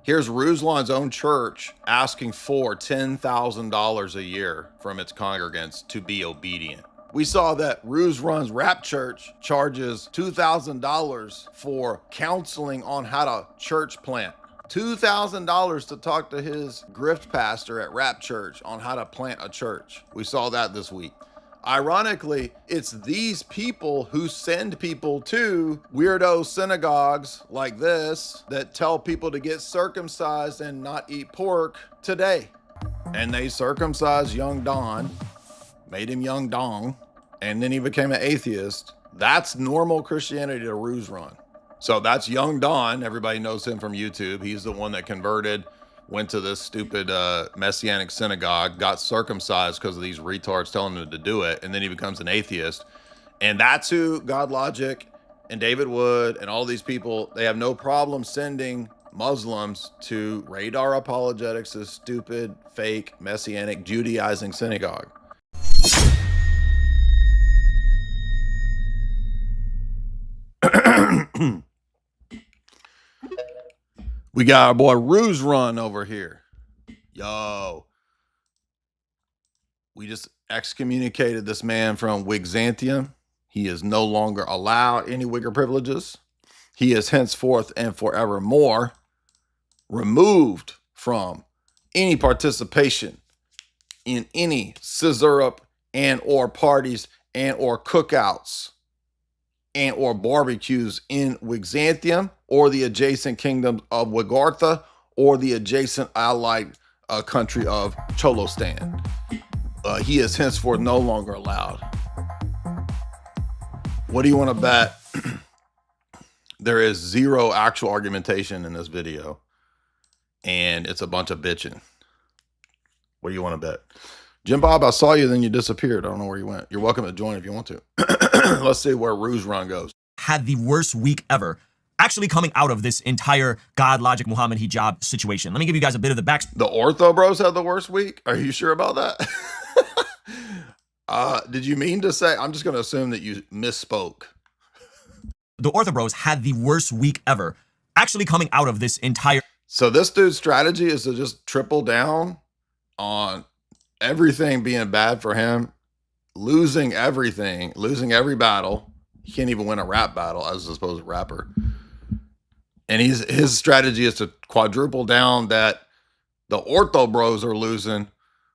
Here's Ruslan's own church asking for $10,000 a year from its congregants to be obedient. We saw that Ruslan's rap church charges $2,000 for counseling on how to church plant. $2,000 to talk to his grift pastor at rap church on how to plant a church. We saw that this week. Ironically, it's these people who send people to weirdo synagogues like this that tell people to get circumcised and not eat pork today. And they circumcised young Don, made him young Dong, and then he became an atheist. That's normal Christianity to Ruslan. So that's young Don. Everybody knows him from YouTube. He's the one that converted, went to this stupid messianic synagogue, got circumcised because of these retards telling him to do it, and then he becomes an atheist. And that's who God Logic and David Wood and all these people, they have no problem sending Muslims to Radar Apologetics, this stupid, fake, messianic, Judaizing synagogue. We got our boy Ruslan over here. Yo. We just excommunicated this man from Wigzantium. He is no longer allowed any Wigger privileges. He is henceforth and forevermore removed from any participation in any scissorup and or parties and or cookouts and or barbecues in Wigzantium or the adjacent kingdoms of Wigortha or the adjacent allied country of Cholostan. He is henceforth no longer allowed. What do you want to bet? There is zero actual argumentation in this video, and it's a bunch of bitching. What do you want to bet? Jimbob, I saw you, then you disappeared. I don't know where you went. You're welcome to join if you want to. Let's see where Ruslan goes. Had the worst week ever, actually coming out of this entire God Logic Muhammad hijab situation. Let me give you guys a bit of the back. The Ortho bros had the worst week? Are you sure about that? Did you mean to say? I'm just going to assume that you misspoke. The Ortho bros had the worst week ever, actually coming out of this entire. So this dude's strategy is to just triple down on everything being bad for him, losing everything, losing every battle. He can't even win a rap battle as a supposed rapper. And his strategy is to quadruple down that the Ortho bros are losing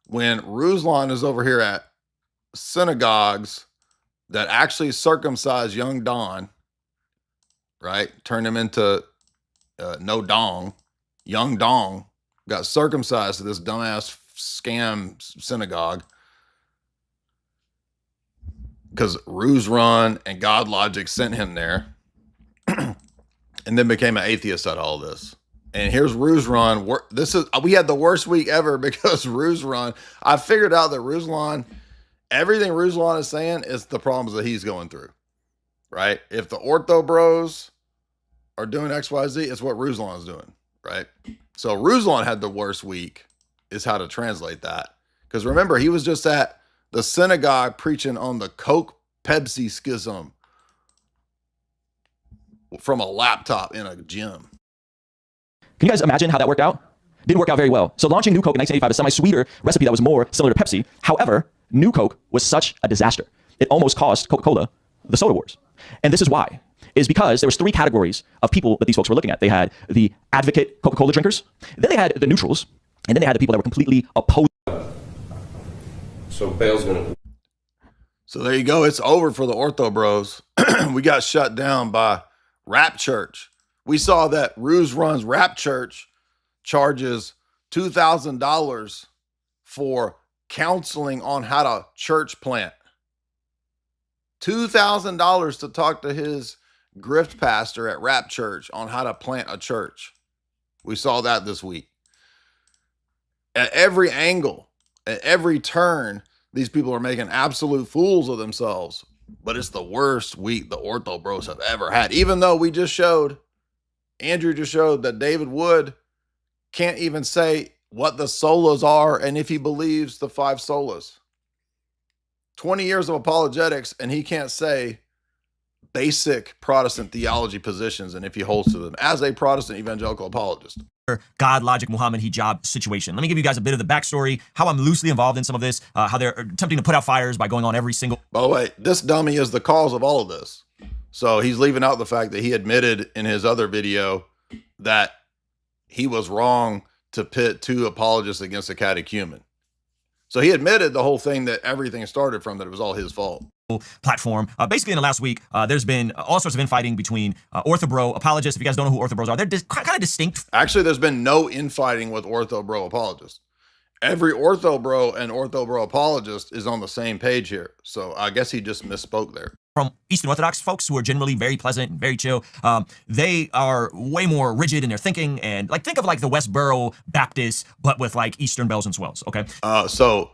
when Ruslan is over here at synagogues that actually circumcise young Don, right? Turn him into no Dong. Young Dong got circumcised to this dumbass scam synagogue because Ruslan and God Logic sent him there and then became an atheist at all this. And here's Ruslan. We had the worst week ever because Ruslan, I figured out that Ruslan, everything Ruslan is saying is the problems that he's going through, right? If the Ortho bros are doing XYZ, it's what Ruslan is doing, right? So Ruslan had the worst week is how to translate that. Because remember, he was just at the synagogue preaching on the Coke Pepsi schism from a laptop in a gym. Can you guys imagine how that worked out? Didn't work out very well. So launching New Coke in 1985, a semi-sweeter recipe that was more similar to Pepsi. However, New Coke was such a disaster. It almost cost Coca-Cola the soda wars. And this is why. Is because there was three categories of people that these folks were looking at. They had the advocate Coca-Cola drinkers, then they had the neutrals, and then they had the people that were completely opposed. So Bale's gonna. So there you go. It's over for the Ortho bros. We got shut down by Rap Church. We saw that Ruslan's Rap Church charges $2,000 for counseling on how to church plant. $2,000 to talk to his grift pastor at Rap Church on how to plant a church. We saw that this week. At every angle, at every turn, these people are making absolute fools of themselves. But it's the worst week the Ortho bros have ever had. Even though we just showed, Andrew just showed that David Wood can't even say what the solas are and if he believes the 5 solas. 20 years of apologetics and he can't say basic Protestant theology positions and if he holds to them as a Protestant evangelical apologist. God, logic, Muhammad, hijab situation. Let me give you guys a bit of the backstory, how I'm loosely involved in some of this, how they're attempting to put out fires by going on every single... By the way, this dummy is the cause of all of this. So he's leaving out the fact that he admitted in his other video that he was wrong to pit two apologists against a catechumen. So he admitted the whole thing, that everything started from, that it was all his fault. Platform. Basically, in the last week, there's been all sorts of infighting between OrthoBro apologists. If you guys don't know who OrthoBros are, they're kind of distinct. Actually, there's been no infighting with OrthoBro apologists. Every OrthoBro and OrthoBro apologist is on the same page here. So I guess he just misspoke there. From Eastern Orthodox folks who are generally very pleasant and very chill. They are way more rigid in their thinking, and think of the Westboro Baptists, but with Eastern bells and swells. Okay. So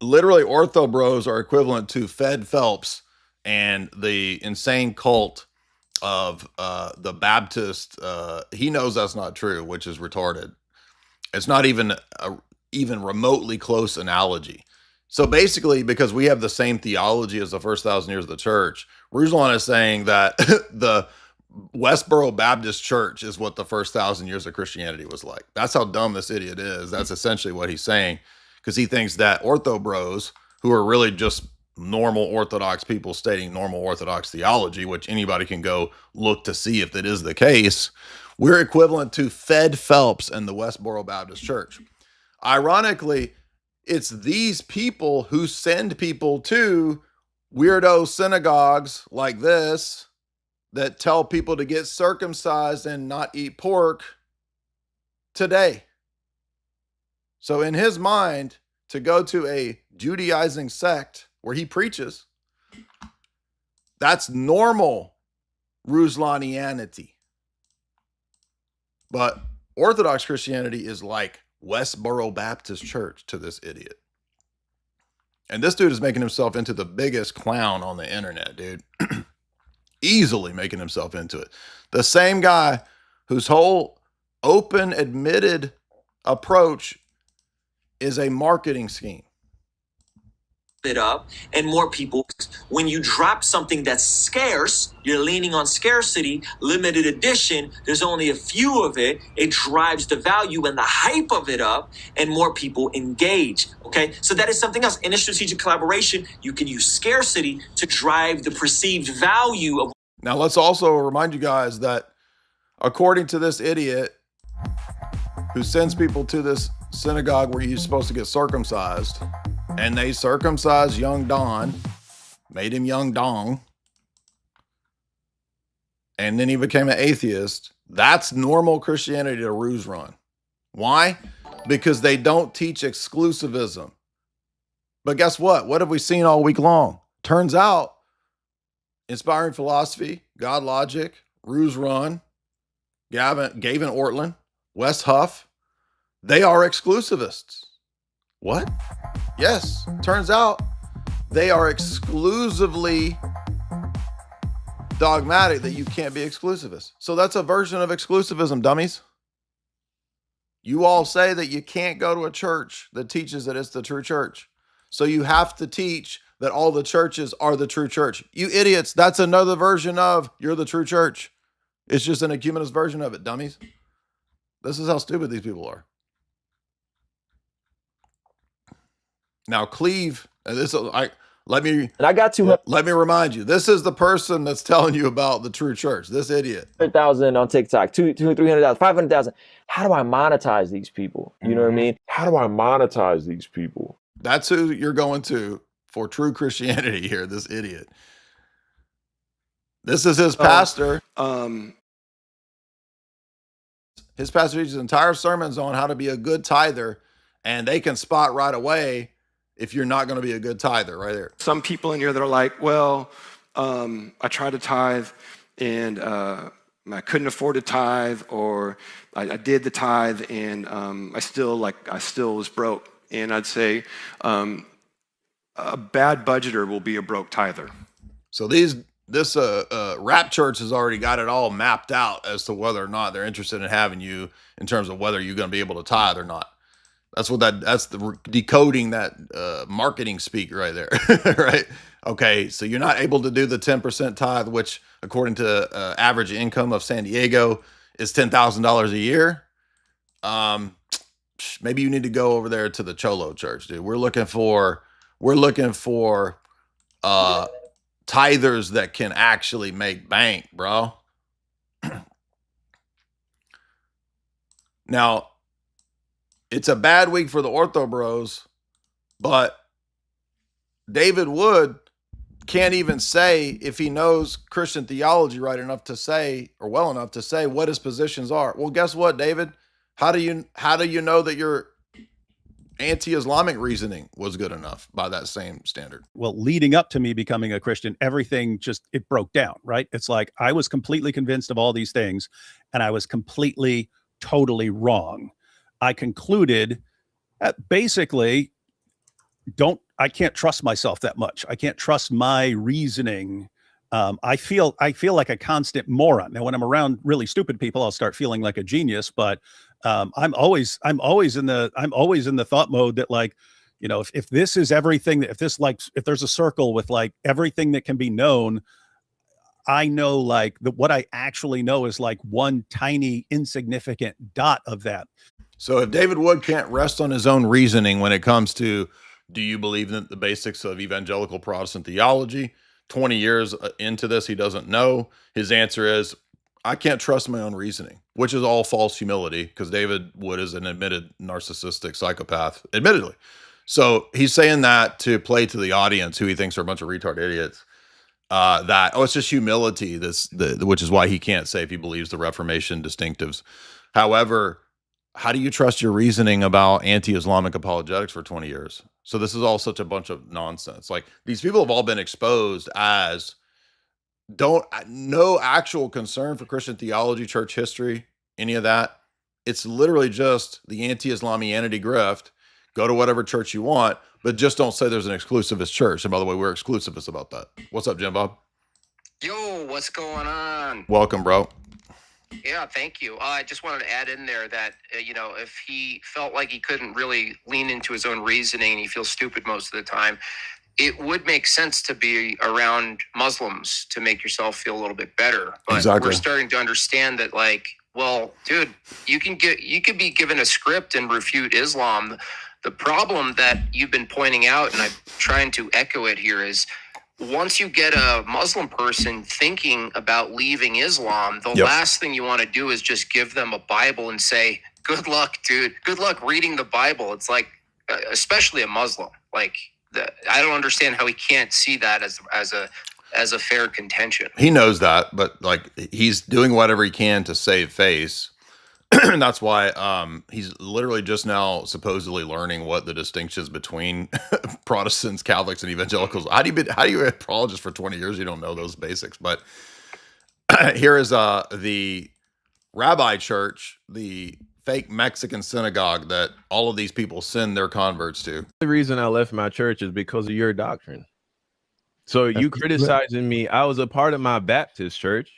literally, Ortho Bros are equivalent to Fed Phelps and the insane cult of the Baptist. He knows that's not true, which is retarded. It's not even a even remotely close analogy. So basically, because we have the same theology as the first 1,000 years of the church, Ruslan is saying that the Westboro Baptist Church is what the first 1,000 years of Christianity was like. That's how dumb this idiot is. That's essentially what he's saying, because he thinks that Ortho Bros, who are really just normal Orthodox people stating normal Orthodox theology, which anybody can go look to see if that is the case, we're equivalent to Fed Phelps and the Westboro Baptist Church. Ironically, it's these people who send people to weirdo synagogues like this that tell people to get circumcised and not eat pork today. So in his mind, to go to a Judaizing sect where he preaches, that's normal Ruslanianity. But Orthodox Christianity is like Westboro Baptist Church to this idiot. And this dude is making himself into the biggest clown on the internet, dude. Easily making himself into it. The same guy whose whole open, admitted approach is a marketing scheme. It up and more people. When you drop something that's scarce, you're leaning on scarcity, limited edition, there's only a few of it, it drives the value and the hype of it up, and more people engage. Okay, so that is something else. In a strategic collaboration, you can use scarcity to drive the perceived value of. Now let's also remind you guys that according to this idiot who sends people to this synagogue where you're supposed to get circumcised, and they circumcised young Don, made him young Dong, and then he became an atheist. That's normal Christianity to Ruslan. Why? Because they don't teach exclusivism. But guess what? What have we seen all week long? Turns out, Inspiring Philosophy, God Logic, Ruslan, Gavin Ortland, Wes Huff, they are exclusivists. What? Yes, turns out they are exclusively dogmatic that you can't be exclusivist. So that's a version of exclusivism, dummies. You all say that you can't go to a church that teaches that it's the true church. So you have to teach that all the churches are the true church. You idiots, that's another version of you're the true church. It's just an ecumenist version of it, dummies. This is how stupid these people are. Now, Cleve, let me remind you, this is the person that's telling you about the true church, this idiot. 100,000 on TikTok, 300,000, 500,000. How do I monetize these people? You know what I mean? How do I monetize these people? That's who you're going to for true Christianity here, this idiot. This is his pastor. His pastor teaches entire sermons on how to be a good tither, and they can spot right away if you're not going to be a good tither right there. Some people in here that are like, well, I tried to tithe and I couldn't afford to tithe, or I did the tithe and I still was broke. And I'd say a bad budgeter will be a broke tither. So this rap church has already got it all mapped out as to whether or not they're interested in having you in terms of whether you're going to be able to tithe or not. That's the decoding that marketing speak right there, right? Okay, so you're not able to do the 10% tithe, which according to average income of San Diego is $10,000 a year. Maybe you need to go over there to the Cholo Church, dude. We're looking for tithers that can actually make bank, bro. Now, it's a bad week for the Ortho Bros, but David Wood can't even say if he knows Christian theology right enough to say, or well enough to say, what his positions are. Well, guess what, David? How do you know that your anti-Islamic reasoning was good enough by that same standard? Well, leading up to me becoming a Christian, everything just, it broke down, right? It's like I was completely convinced of all these things, and I was completely, totally wrong. I concluded that basically I can't trust myself that much. I can't trust my reasoning. I feel like a constant moron. Now, when I'm around really stupid people, I'll start feeling like a genius, but I'm always in the thought mode that, like, you know, if this is everything, if there's a circle with like everything that can be known, I know like what I actually know is like one tiny insignificant dot of that. So if David Wood can't rest on his own reasoning when it comes to, do you believe in the basics of evangelical Protestant theology? 20 years into this, he doesn't know. His answer is, I can't trust my own reasoning, which is all false humility, because David Wood is an admitted narcissistic psychopath, admittedly. So he's saying that to play to the audience, who he thinks are a bunch of retard idiots, it's just humility, which is why he can't say if he believes the Reformation distinctives. However, how do you trust your reasoning about anti-Islamic apologetics for 20 years? So this is all such a bunch of nonsense. Like, these people have all been exposed as no actual concern for Christian theology, church history, any of that. It's literally just the anti-Islamianity grift. Go to whatever church you want, but just don't say there's an exclusivist church. And by the way, we're exclusivists about that. What's up, Jimbob? Yo, what's going on? Welcome, bro. Yeah, thank you. I just wanted to add in there that, if he felt like he couldn't really lean into his own reasoning and he feels stupid most of the time, it would make sense to be around Muslims to make yourself feel a little bit better. But exactly. We're starting to understand that, like, well, dude, you could be given a script and refute Islam. The problem that you've been pointing out, and I'm trying to echo it here, is once you get a Muslim person thinking about leaving Islam, the last thing you want to do is just give them a Bible and say, good luck, dude. Good luck reading the Bible. It's like, especially a Muslim, like, I don't understand how he can't see that as a fair contention. He knows that, but like, he's doing whatever he can to save face. And that's why he's literally just now supposedly learning what the distinctions between Protestants, Catholics, and evangelicals. How do you apologize for 20 years? You don't know those basics. But here is the rabbi church, the fake Mexican synagogue that all of these people send their converts to. The reason I left my church is because of your doctrine. So you criticizing me. I was a part of my Baptist church,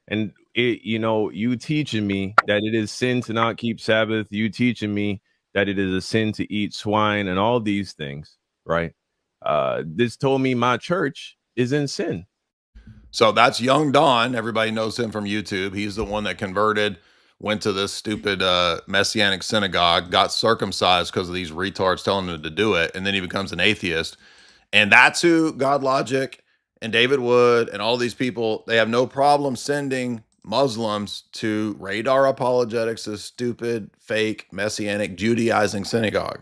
and you teaching me that it is sin to not keep Sabbath. You teaching me that it is a sin to eat swine and all these things, right? This told me my church is in sin. So that's Young Don. Everybody knows him from YouTube. He's the one that converted, went to this stupid Messianic synagogue, got circumcised because of these retards telling him to do it, and then he becomes an atheist. And that's who God Logic and David Wood and all these people, they have no problem sending Muslims to Radar Apologetics' stupid, fake, Messianic, Judaizing synagogue.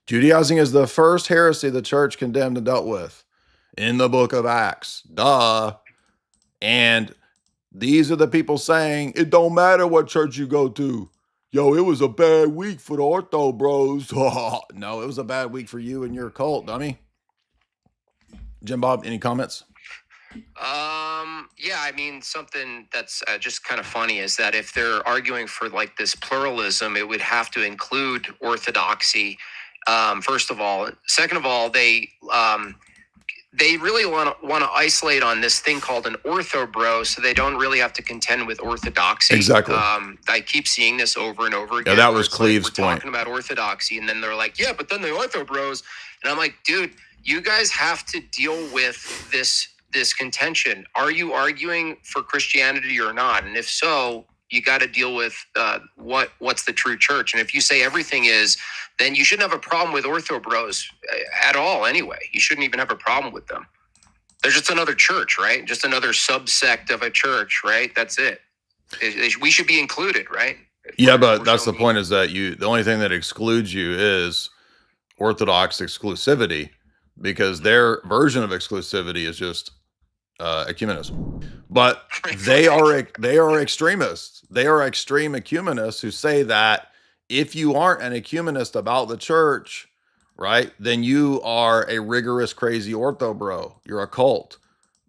Judaizing is the first heresy the church condemned and dealt with in the book of Acts. Duh. And these are the people saying, it don't matter what church you go to. Yo, it was a bad week for the Ortho bros. No, it was a bad week for you and your cult, dummy. Jimbob, any comments? Yeah, I mean, something that's just kind of funny is that if they're arguing for like this pluralism, it would have to include orthodoxy, first of all. Second of all, they really want to isolate on this thing called an OrthoBro, so they don't really have to contend with orthodoxy. Exactly. I keep seeing this over and over again. Yeah, that was Cleve's point. We're talking about orthodoxy, and then they're like, yeah, but then the OrthoBros, and I'm like, dude, you guys have to deal with this contention. Are you arguing for Christianity or not? And if so, you got to deal with what's the true church. And if you say everything is, then you shouldn't have a problem with OrthoBros at all anyway. You shouldn't even have a problem with them. They're just another church, right? Just another subsect of a church, right? That's it. We should be included, right? Yeah, but that's the point, is that the only thing that excludes you is Orthodox exclusivity, because their version of exclusivity is just ecumenism. But they are extremists. They are extreme ecumenists who say that if you aren't an ecumenist about the church, right, then you are a rigorous, crazy OrthoBro. You're a cult.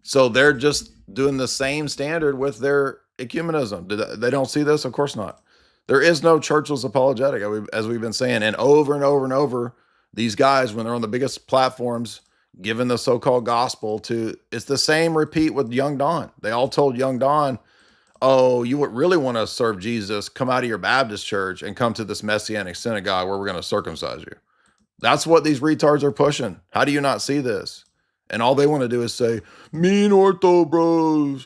So they're just doing the same standard with their ecumenism. They don't see this? Of course not. There is no churchless apologetic, as we've been saying, and over and over and over, these guys, when they're on the biggest platforms, given the so-called gospel it's the same repeat with Young Don. They all told Young Don, oh, you would really want to serve Jesus, come out of your Baptist church and come to this Messianic synagogue where we're going to circumcise you. That's what these retards are pushing. How do you not see this? And all they want to do is say, mean OrthoBros.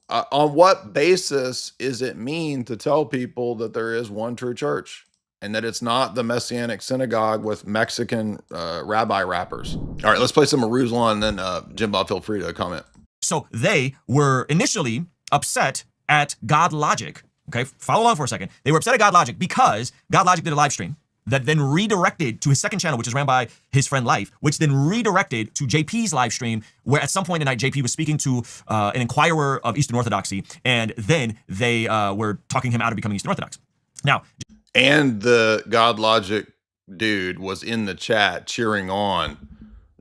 On what basis is it mean to tell people that there is one true church and that it's not the Messianic synagogue with Mexican rabbi rappers? All right, let's play some of Ruslan, and then Jimbob, feel free to comment. So they were initially upset at God Logic. Okay, follow along for a second. They were upset at God Logic because God Logic did a live stream that then redirected to his second channel, which is ran by his friend Life, which then redirected to JP's live stream, where at some point in the night, JP was speaking to an inquirer of Eastern Orthodoxy, and then they were talking him out of becoming Eastern Orthodox. Now, and the God Logic dude was in the chat cheering on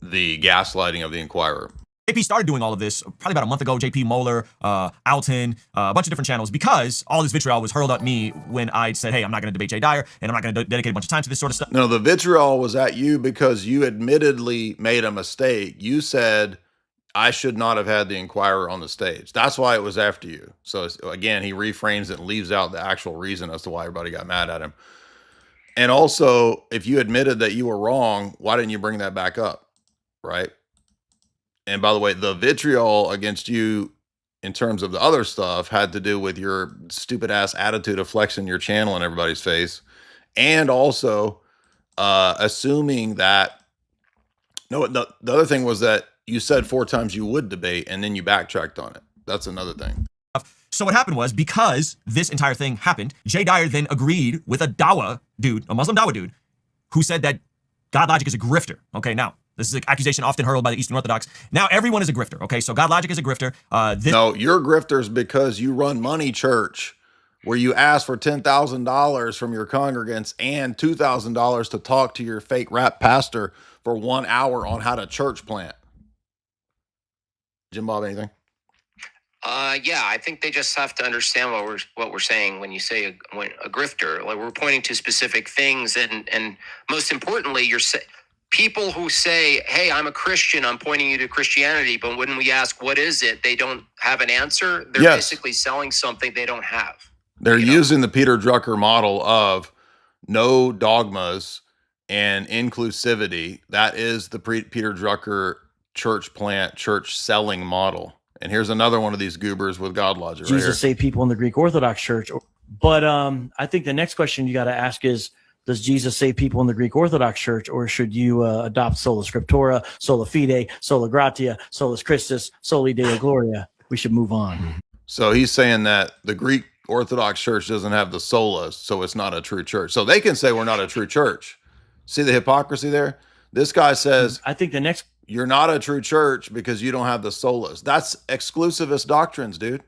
the gaslighting of the inquirer. JP started doing all of this probably about a month ago. JP Moeller, Alton, a bunch of different channels, because all this vitriol was hurled at me when I said, hey, I'm not going to debate Jay Dyer, and I'm not going to dedicate a bunch of time to this sort of stuff. No, the vitriol was at you because you admittedly made a mistake. You said, I should not have had the inquirer on the stage. That's why it was after you. So again, he reframes it and leaves out the actual reason as to why everybody got mad at him. And also, if you admitted that you were wrong, why didn't you bring that back up? Right? And by the way, the vitriol against you in terms of the other stuff had to do with your stupid ass attitude of flexing your channel in everybody's face. And also assuming that, no, the other thing was that you said 4 times you would debate and then you backtracked on it. That's another thing. So what happened was, because this entire thing happened, Jay Dyer then agreed with a Dawa dude, a Muslim Dawa dude, who said that God Logic is a grifter. Okay, now, this is an accusation often hurled by the Eastern Orthodox. Now everyone is a grifter, okay? So God Logic is a grifter. No, you're grifters because you run money church, where you ask for $10,000 from your congregants and $2,000 to talk to your fake rap pastor for 1 hour on how to church plant. Jimbob, anything? Yeah, I think they just have to understand what we're saying when you say a grifter. Like, we're pointing to specific things, and most importantly, people who say, hey, I'm a Christian, I'm pointing you to Christianity, but when we ask what is it, they don't have an answer. They're basically selling something they don't have. They're using the Peter Drucker model of no dogmas and inclusivity. That is the Peter Drucker church plant, church selling model. And here's another one of these goobers with God Logic. Jesus right saved people in the Greek Orthodox Church. But I think the next question you got to ask is, does Jesus save people in the Greek Orthodox Church, or should you adopt sola scriptura, sola fide, sola gratia, solus Christus, soli Deo gloria? We should move on. So he's saying that the Greek Orthodox Church doesn't have the solas, so it's not a true church. So they can say we're not a true church. See the hypocrisy there? This guy says, I think the next, you're not a true church because you don't have the solas. That's exclusivist doctrines, dude.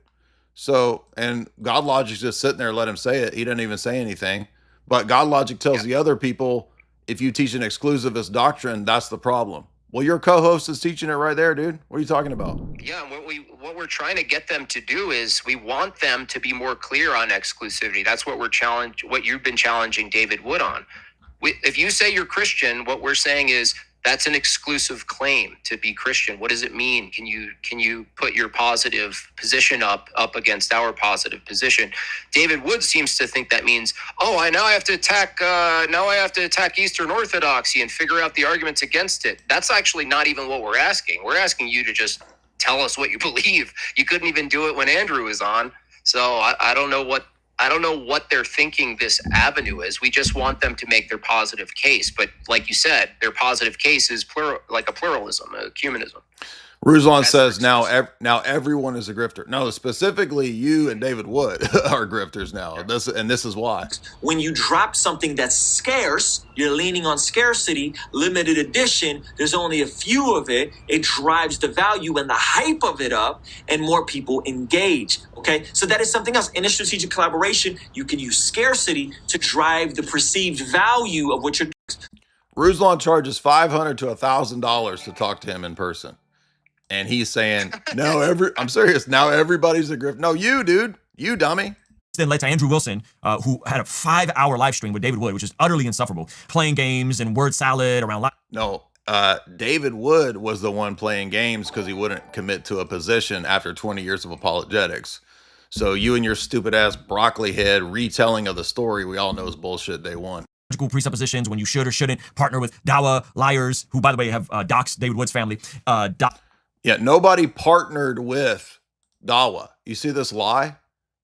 So, and God Logic's just sitting there, let him say it. He doesn't even say anything. But God Logic tells the other people, if you teach an exclusivist doctrine, that's the problem. Well, your co-host is teaching it right there, dude. What are you talking about? Yeah, what we're trying to get them to do is we want them to be more clear on exclusivity. That's what what you've been challenging David Wood on. If you say you're Christian, what we're saying is That's an exclusive claim to be Christian. What does it mean? Can you put your positive position up against our positive position? David Wood seems to think that means, now I have to attack Eastern Orthodoxy and figure out the arguments against it. That's actually not even what we're asking. We're asking you to just tell us what you believe. You couldn't even do it when Andrew was on. So I don't know what they're thinking this avenue is. We just want them to make their positive case. But like you said, their positive case is like a pluralism, a ecumenism. Ruslan says now everyone is a grifter. No, specifically you and David Wood are grifters now. This is why. When you drop something that's scarce, you're leaning on scarcity, limited edition, there's only a few of it. It drives the value and the hype of it up, and more people engage. Okay, so that is something else. In a strategic collaboration, you can use scarcity to drive the perceived value of what you're doing. Ruslan charges $500 to $1,000 to talk to him in person. And he's saying, I'm serious. Now everybody's a grift. No, you, dude. You dummy. Then led to Andrew Wilson, who had a 5-hour live stream with David Wood, which is utterly insufferable, playing games and word salad around. David Wood was the one playing games because he wouldn't commit to a position after 20 years of apologetics. So you and your stupid ass broccoli head retelling of the story we all know is bullshit day one. Presuppositions when you should or shouldn't partner with Dyer liars, who, by the way, have doxed David Wood's family. Yeah, nobody partnered with Dawa. You see this lie?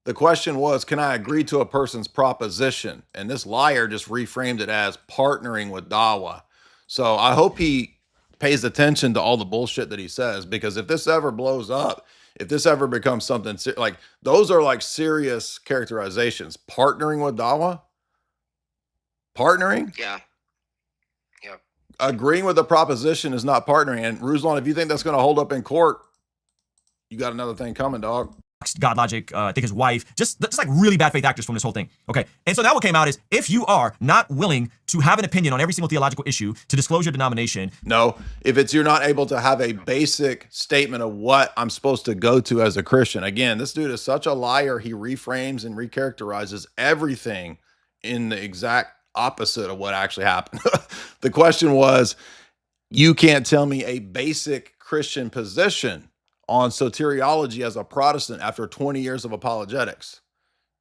The question was, can I agree to a person's proposition? And this liar just reframed it as partnering with Dawa. So I hope he pays attention to all the bullshit that he says, because if this ever blows up, if this ever becomes something like, those are like serious characterizations. Partnering with Dawa? Partnering? Yeah. Agreeing with the proposition is not partnering. And Ruslan, if you think that's going to hold up in court, you got another thing coming, dog. God Logic, I think his wife, just like really bad faith actors from this whole thing. Okay. And so now what came out is, if you are not willing to have an opinion on every single theological issue, to disclose your denomination. No, if you're not able to have a basic statement of what I'm supposed to go to as a Christian. Again, this dude is such a liar. He reframes and recharacterizes everything in the exact opposite of what actually happened. The question was, you can't tell me a basic Christian position on soteriology as a Protestant after 20 years of apologetics.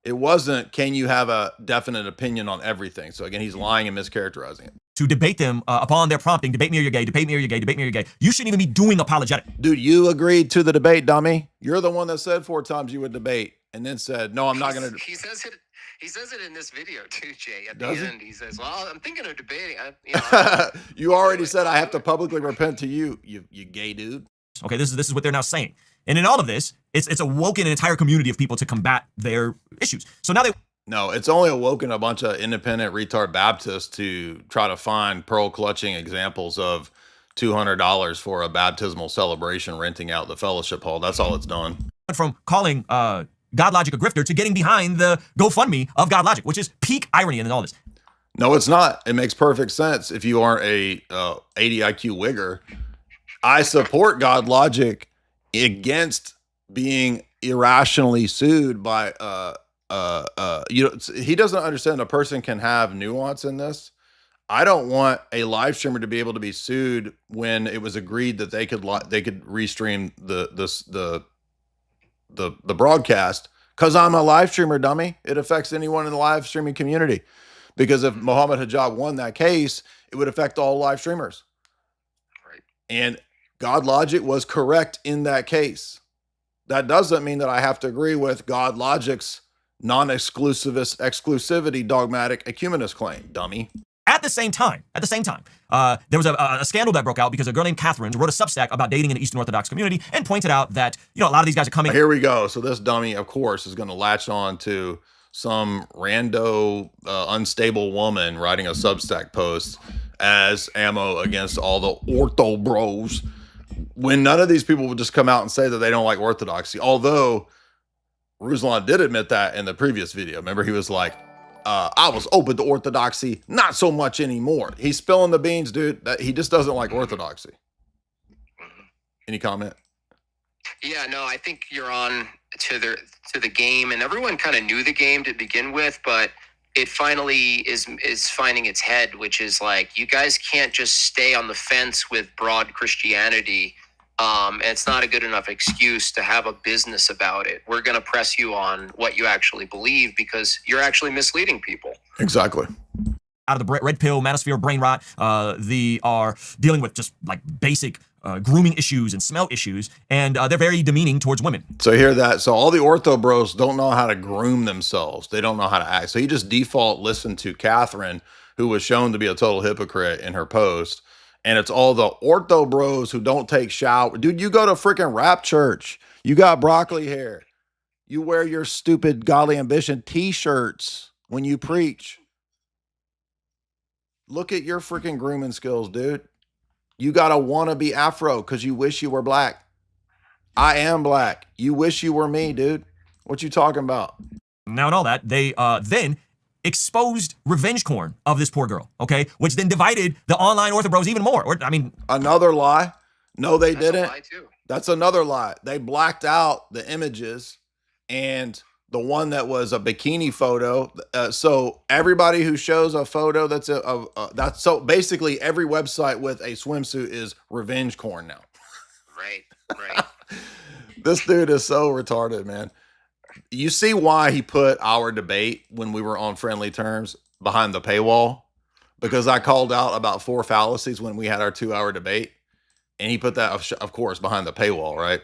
It wasn't, can you have a definite opinion on everything? So again, he's lying and mischaracterizing it. To debate them upon their prompting, debate me or you're gay, debate me or you're gay, debate me or you're gay. You shouldn't even be doing apologetic. Dude, you agreed to the debate, dummy. You're the one that said 4 times you would debate and then said, no, I'm not going to. He says it in this video too, Jay. At Does the he? end, he says, well, I'm thinking of debating. You already said I have to publicly repent to you, you gay dude. Okay, this is what they're now saying. And in all of this, it's awoken an entire community of people to combat their issues. So now No, it's only awoken a bunch of independent retard Baptists to try to find pearl-clutching examples of $200 for a baptismal celebration, renting out the fellowship hall. That's all it's done. From calling God Logic a grifter to getting behind the GoFundMe of God Logic, which is peak irony in all this. No, it's not. It makes perfect sense if you aren't a 80 IQ wigger. I support God Logic against being irrationally sued by he doesn't understand a person can have nuance in this. I don't want a live streamer to be able to be sued when it was agreed that they could restream the broadcast, because I'm a live streamer, dummy. It affects anyone in the live streaming community, because if Mohammed Hijab won that case, it would affect all live streamers. Right. And God Logic was correct in that case. That doesn't mean that I have to agree with God Logic's non-exclusivist exclusivity dogmatic ecumenist claim, dummy. At the same time, there was a scandal that broke out because a girl named Catherine wrote a Substack about dating in the Eastern Orthodox community and pointed out that, a lot of these guys are coming. Here we go. So this dummy, of course, is going to latch on to some rando, unstable woman writing a Substack post as ammo against all the Ortho bros, when none of these people would just come out and say that they don't like Orthodoxy. Although Ruslan did admit that in the previous video. Remember, he was like, I was open to Orthodoxy, not so much anymore. He's spilling the beans, dude. He just doesn't like Orthodoxy. Any comment? Yeah, no, I think you're on to the game, and everyone kind of knew the game to begin with, but it finally is finding its head, which is like, you guys can't just stay on the fence with broad Christianity. And it's not a good enough excuse to have a business about it. We're going to press you on what you actually believe because you're actually misleading people. Exactly. Out of the red pill, manosphere, brain rot, they are dealing with just like basic grooming issues and smell issues, and they're very demeaning towards women. So hear that. So all the ortho bros don't know how to groom themselves. They don't know how to act. So you just default listen to Catherine, who was shown to be a total hypocrite in her post. And it's all the ortho bros who don't take shower. Dude, you go to freaking rap church. You got broccoli hair. You wear your stupid godly ambition t-shirts when you preach. Look at your freaking grooming skills, dude. You got to want to be Afro because you wish you were black. I am black. You wish you were me, dude. What you talking about? Now, and all that, they then exposed revenge corn of this poor girl, okay? Which then divided the online ortho bros even more. Another lie. No, they didn't. A lie too. That's another lie. They blacked out the images and the one that was a bikini photo. So everybody who shows a photo that's that's so basically every website with a swimsuit is revenge corn now. Right. This dude is so retarded, man. You see why he put our debate when we were on friendly terms behind the paywall? Because I called out about 4 fallacies when we had our 2-hour debate. And he put that, of course, behind the paywall, right?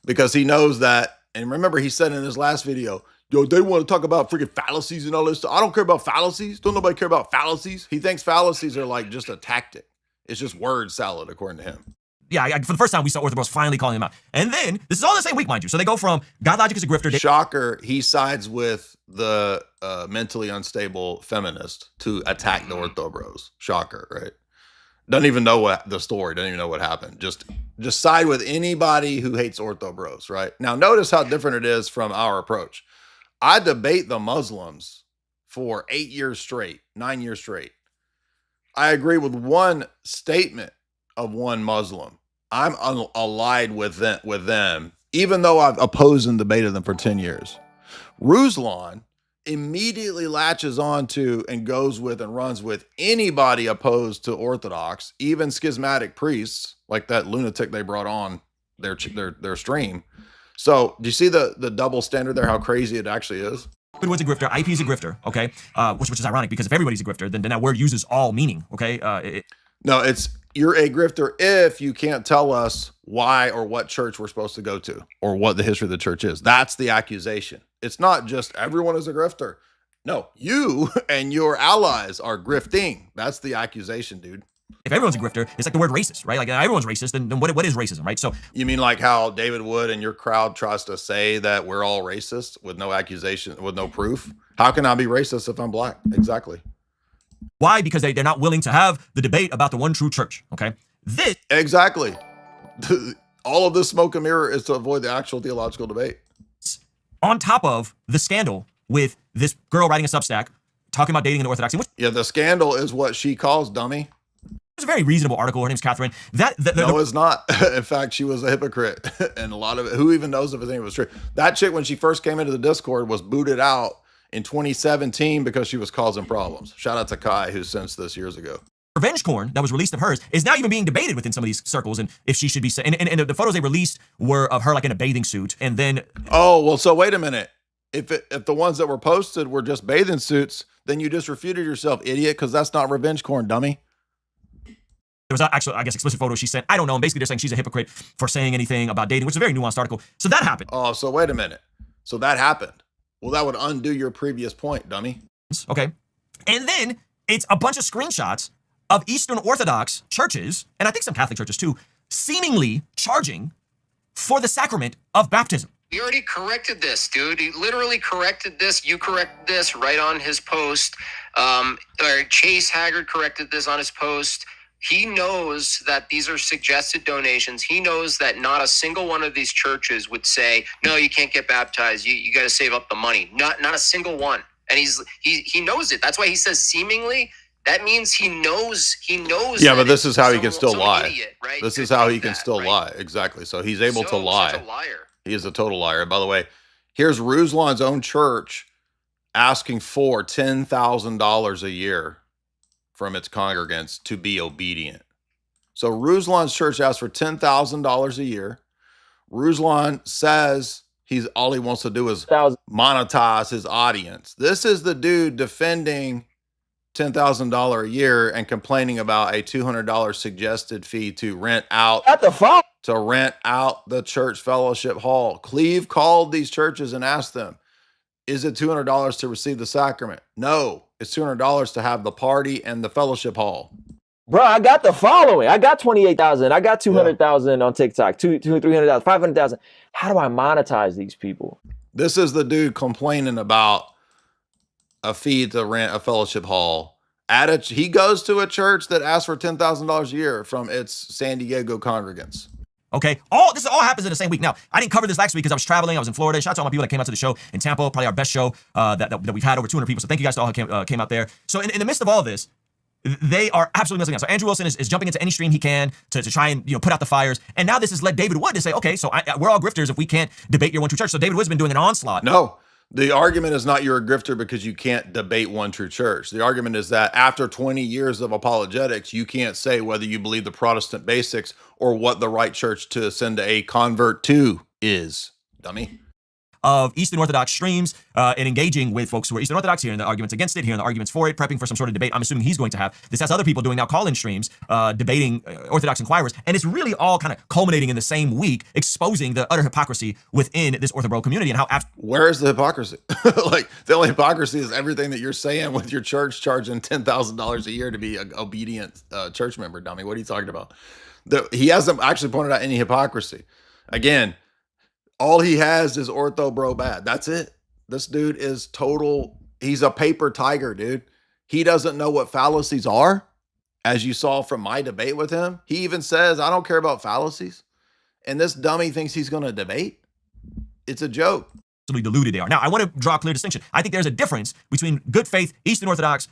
Because he knows that. And remember, he said in his last video, yo, they want to talk about freaking fallacies and all this stuff. I don't care about fallacies. Don't nobody care about fallacies. He thinks fallacies are like just a tactic. It's just word salad, according to him. Yeah, for the first time, we saw Ortho Bros finally calling him out. And then, this is all the same week, mind you. So they go from God Logic is a grifter. Shocker, he sides with the mentally unstable feminist to attack the Ortho Bros. Shocker, right? Doesn't even know what the story, doesn't even know what happened. Just side with anybody who hates Ortho Bros, right? Now, notice how different it is from our approach. I debate the Muslims for 8 years straight, 9 years straight. I agree with one statement of one Muslim. I'm allied with them, even though I've opposed and debated them for 10 years. Ruslan immediately latches on to and goes with and runs with anybody opposed to Orthodox, even schismatic priests, like that lunatic they brought on their stream. So do you see the double standard there, how crazy it actually is? What's a grifter? IP is a grifter, okay? Which is ironic because if everybody's a grifter, then that word uses all meaning, okay? No, you're a grifter if you can't tell us why or what church we're supposed to go to or what the history of the church is. That's the accusation. It's not just everyone is a grifter. No, you and your allies are grifting. That's the accusation, dude. If everyone's a grifter, it's like the word racist, right? Like everyone's racist, then what is racism, right? So you mean like how David Wood and your crowd tries to say that we're all racist with no accusation, with no proof? How can I be racist if I'm black? Exactly. Why? Because they're not willing to have the debate about the one true church, okay? Exactly. All of this smoke and mirror is to avoid the actual theological debate. On top of the scandal with this girl writing a Substack, talking about dating in the Orthodoxy. Yeah, the scandal is what she calls dummy. It's a very reasonable article. Her name's Catherine. No, it's not. In fact, she was a hypocrite. And a lot of it, who even knows if his name was true? That chick, when she first came into the Discord, was booted out in 2017 because she was causing problems. Shout out to Kai, who sensed this years ago. Revenge corn that was released of hers is now even being debated within some of these circles, and if she should be and the photos they released were of her like in a bathing suit, and then well, so wait a minute. If the ones that were posted were just bathing suits, then you just refuted yourself, idiot, because that's not revenge corn, dummy. There was actually, I guess, explicit photos she sent. I don't know. And basically, they're saying she's a hypocrite for saying anything about dating, which is a very nuanced article. So that happened. Oh, so wait a minute. So that happened. Well, that would undo your previous point, dummy. Okay. And then it's a bunch of screenshots of Eastern Orthodox churches, and I think some Catholic churches too, seemingly charging for the sacrament of baptism. He already corrected this, dude. He literally corrected this. You corrected this right on his post. Or Chase Haggard corrected this on his post. He knows that these are suggested donations. He knows that not a single one of these churches would say, no, you can't get baptized. You got to save up the money. Not a single one. And he knows it. That's why he says seemingly. That means he knows. Yeah, but this is how he can still lie. Idiot, right? This is how he can still lie. Exactly. So he's able to lie. Such a liar. He is a total liar. By the way, here's Ruslan's own church asking for $10,000 a year from its congregants to be obedient. So Ruslan's church asked for $10,000 a year. Ruslan says all he wants to do is monetize his audience. This is the dude defending $10,000 a year and complaining about a $200 suggested fee to rent out the church fellowship hall. Cleve called these churches and asked them, is it $200 to receive the sacrament? No, it's $200 to have the party and the fellowship hall. Bro, I got the following. I got 28,000. I got 200,000 on TikTok. 300,000, 500,000. How do I monetize these people? This is the dude complaining about a fee to rent a fellowship hall. He goes to a church that asks for $10,000 a year from its San Diego congregants. Okay, this all happens in the same week. Now, I didn't cover this last week because I was traveling. I was in Florida. Shout out to all my people that came out to the show in Tampa. Probably our best show that we've had, over 200 people. So thank you guys to all who came out there. So in the midst of all of this, they are absolutely messing up. So Andrew Wilson is jumping into any stream he can to try and put out the fires. And now this has led David Wood to say, okay, so we're all grifters if we can't debate your one true church. So David Wood's been doing an onslaught. No, the argument is not you're a grifter because you can't debate one true church. The argument is that after 20 years of apologetics, you can't say whether you believe the Protestant basics or what the right church to send a convert to is, dummy. Of Eastern Orthodox streams and engaging with folks who are Eastern Orthodox, hearing the arguments against it, hearing the arguments for it, prepping for some sort of debate. I'm assuming he's going to have. This has other people doing now call-in streams, debating Orthodox inquirers, and it's really all kind of culminating in the same week, exposing the utter hypocrisy within this OrthoBro community and how. Where is the hypocrisy? Like, the only hypocrisy is everything that you're saying with your church charging $10,000 a year to be an obedient church member, dummy. What are you talking about? He hasn't actually pointed out any hypocrisy. Again, all he has is OrthoBro bad. That's it. This dude is he's a paper tiger, dude. He doesn't know what fallacies are, as you saw from my debate with him. He even says, I don't care about fallacies. And this dummy thinks he's going to debate. It's a joke. Diluted they are. Now, I want to draw a clear distinction. I think there's a difference between good faith Eastern Orthodox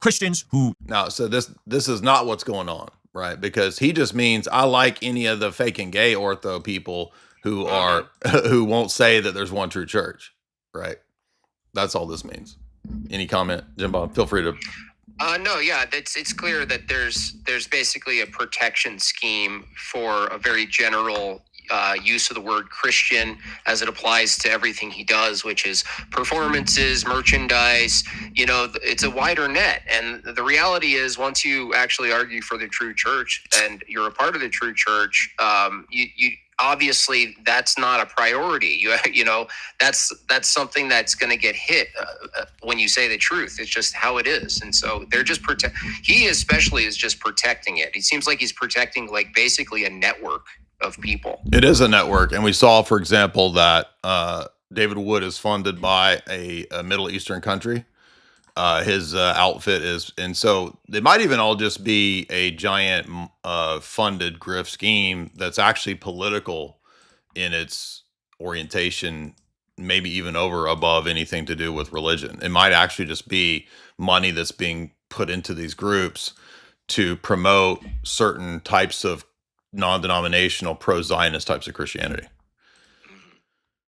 Christians who. Now, so this is not what's going on, right? Because he just means I like any of the fake and gay ortho people who won't say that there's one true church, right? That's all this means. Any comment, Jimbob? Feel free to. No, yeah, it's clear that there's basically a protection scheme for a very general use of the word Christian as it applies to everything he does, which is performances, merchandise. It's a wider net. And the reality is, once you actually argue for the true church and you're a part of the true church, you obviously that's not a priority. That's something that's going to get hit when you say the truth. It's just how it is. And so they're just he especially is just protecting it. It seems like he's protecting like basically a network of people. It is a network. And we saw, for example, that David Wood is funded by a Middle Eastern country. His outfit is, and so they might even all just be a giant funded grift scheme that's actually political in its orientation, maybe even above anything to do with religion. It might actually just be money that's being put into these groups to promote certain types of non-denominational pro-Zionist types of Christianity.